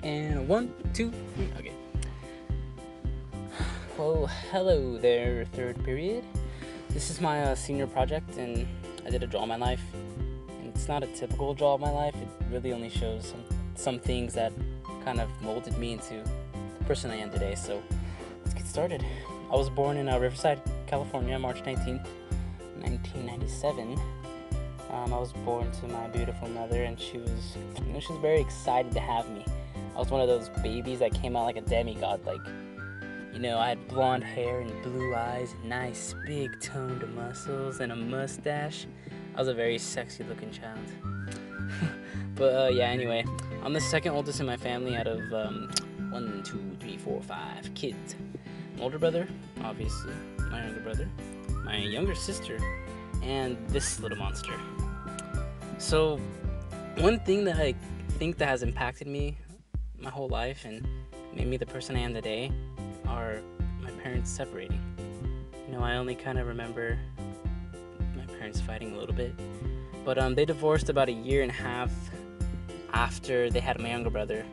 And one, two, three. Okay. Well, hello there, third period. This is my senior project, and I did a draw of my life. And it's not a typical draw of my life. It really only shows some things that kind of molded me into the person I am today. So let's get started. I was born in Riverside, California, March 19th, 1997. I was born to my beautiful mother, and she was very excited to have me. I was one of those babies that came out like a demigod. I had blonde hair and blue eyes, and nice big toned muscles, and a mustache. I was a very sexy looking child. But anyway, I'm the second oldest in my family out of 5 kids. An older brother, obviously, my younger brother, my younger sister, and this little monster. So, one thing that I think that has impacted me my whole life and made me the person I am today are my parents separating. I only kind of remember my parents fighting a little bit, but they divorced about a year and a half after they had my younger brother.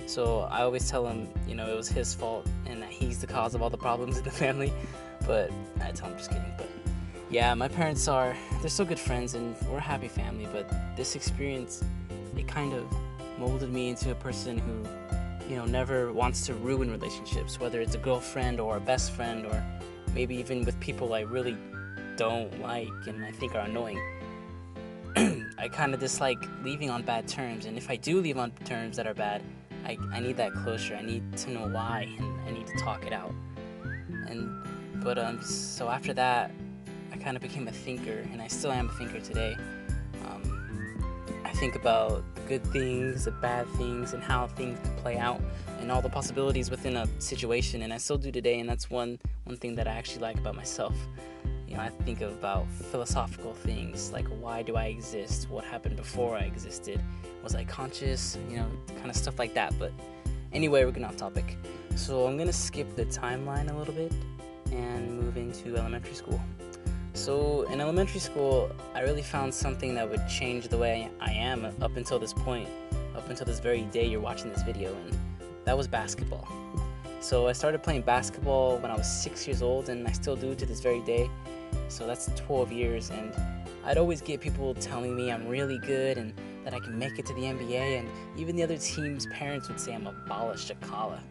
So I always tell him, it was his fault and that he's the cause of all the problems in the family. But I tell him, just kidding. But yeah, my parents they're still good friends and we're a happy family. But this experience, it kind of molded me into a person who, never wants to ruin relationships, whether it's a girlfriend or a best friend, or maybe even with people I really don't like and I think are annoying. I kind of dislike leaving on bad terms, and if I do leave on terms that are bad, I need that closure. I need to know why, and I need to talk it out. So after that, I kind of became a thinker, and I still am a thinker today. I think about the good things, the bad things, and how things could play out, and all the possibilities within a situation, and I still do today, and that's one thing that I actually like about myself. I think about philosophical things, like why do I exist? What happened before I existed? Was I conscious? Kind of stuff like that. But anyway, we're getting off topic. So I'm going to skip the timeline a little bit and move into elementary school. So in elementary school, I really found something that would change the way I am up until this point, up until this very day you're watching this video, and that was basketball. So I started playing basketball when I was 6 years old, and I still do to this very day. So that's 12 years, and I'd always get people telling me I'm really good and that I can make it to the NBA, and even the other team's parents would say I'm a ball of shakala.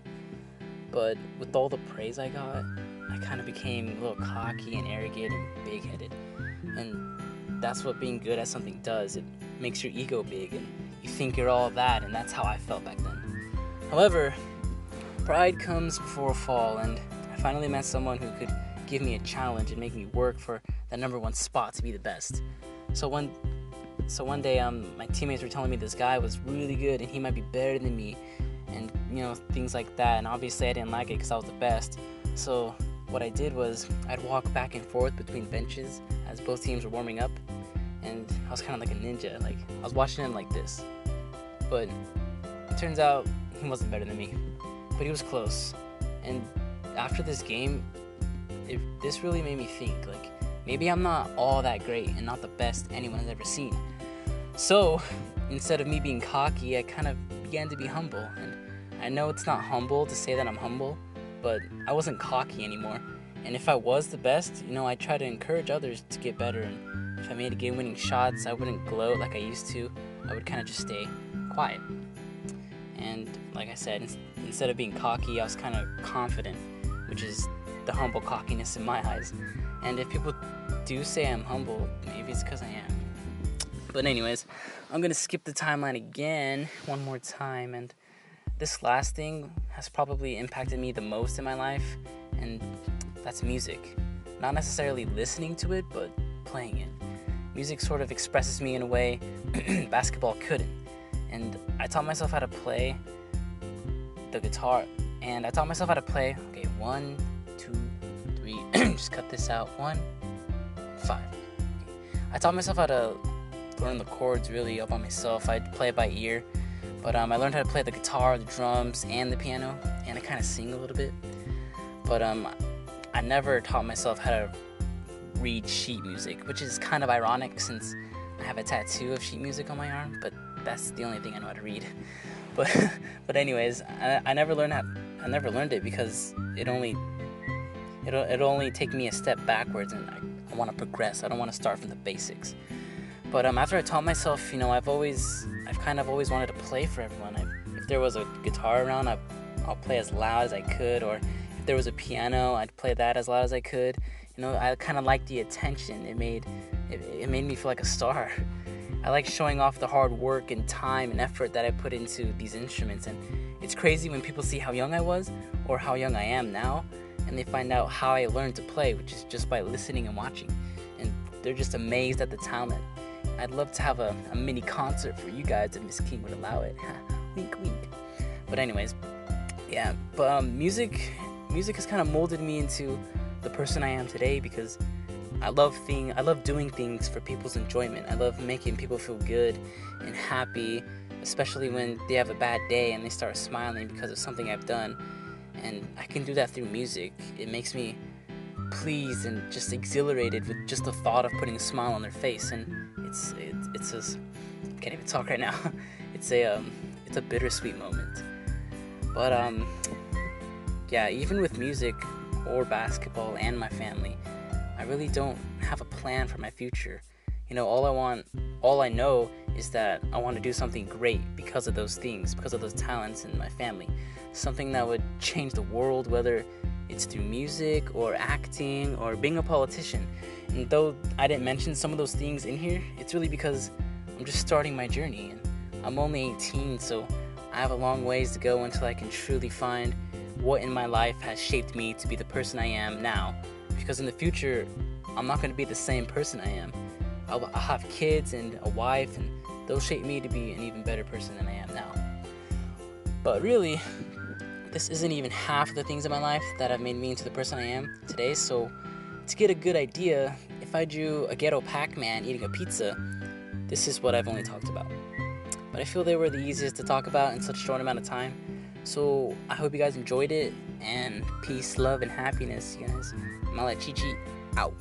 But with all the praise I got, I kind of became a little cocky and arrogant and big-headed. And that's what being good at something does. It makes your ego big, and you think you're all that, and that's how I felt back then. However, pride comes before a fall, and I finally met someone who could give me a challenge and make me work for that number one spot to be the best. So one day, my teammates were telling me this guy was really good and he might be better than me, and things like that. And obviously, I didn't like it because I was the best. So what I did was I'd walk back and forth between benches as both teams were warming up, and I was kind of like a ninja. Like I was watching him like this, but it turns out he wasn't better than me, but he was close. And after this game, this really made me think, like, maybe I'm not all that great and not the best anyone has ever seen. So, instead of me being cocky, I kind of began to be humble. And I know it's not humble to say that I'm humble, but I wasn't cocky anymore. And if I was the best, I try to encourage others to get better. And if I made game-winning shots, I wouldn't gloat like I used to. I would kind of just stay quiet. And like I said, instead of being cocky, I was kind of confident, which is the humble cockiness in my eyes. And if people do say I'm humble, maybe it's because I am. But anyways, I'm going to skip the timeline again one more time, and this last thing has probably impacted me the most in my life, and that's music. Not necessarily listening to it, but playing it. Music sort of expresses me in a way basketball couldn't. And I taught myself how to play the guitar, and I taught myself how to play, 1, 2, 3, just cut this out, 1, 5. I taught myself how to learn the chords really all by myself. I'd play it by ear, but I learned how to play the guitar, the drums, and the piano, and I kind of sing a little bit. But I never taught myself how to read sheet music, which is kind of ironic since I have a tattoo of sheet music on my arm, but that's the only thing I know how to read. But but anyways, I never learned I never learned it because it'll only take me a step backwards, and I want to progress. I don't want to start from the basics. But after I taught myself, I've kind of always wanted to play for everyone. If there was a guitar around, I'll play as loud as I could, or if there was a piano, I'd play that as loud as I could. I kind of liked the attention. It made me feel like a star. I like showing off the hard work and time and effort that I put into these instruments, and it's crazy when people see how young I was or how young I am now, and they find out how I learned to play, which is just by listening and watching, and they're just amazed at the talent. I'd love to have a mini concert for you guys if Miss King would allow it. Wink, wink. But anyways, yeah. But music has kind of molded me into the person I am today, because I love doing things for people's enjoyment. I love making people feel good and happy, especially when they have a bad day and they start smiling because of something I've done. And I can do that through music. It makes me pleased and just exhilarated with just the thought of putting a smile on their face. And it's just, I can't even talk right now. It's a bittersweet moment. But yeah, even with music or basketball and my family, I really don't have a plan for my future. All I know is that I want to do something great because of those things, because of those talents in my family. Something that would change the world, whether it's through music or acting or being a politician. And though I didn't mention some of those things in here, it's really because I'm just starting my journey, and I'm only 18, so I have a long ways to go until I can truly find what in my life has shaped me to be the person I am now. Because in the future, I'm not going to be the same person I am. I'll have kids and a wife, and they'll shape me to be an even better person than I am now. But really, this isn't even half of the things in my life that have made me into the person I am today. So to get a good idea, if I drew a ghetto Pac-Man eating a pizza, this is what I've only talked about. But I feel they were the easiest to talk about in such a short amount of time. So I hope you guys enjoyed it, and peace, love, and happiness, you guys. Mala Chichi out.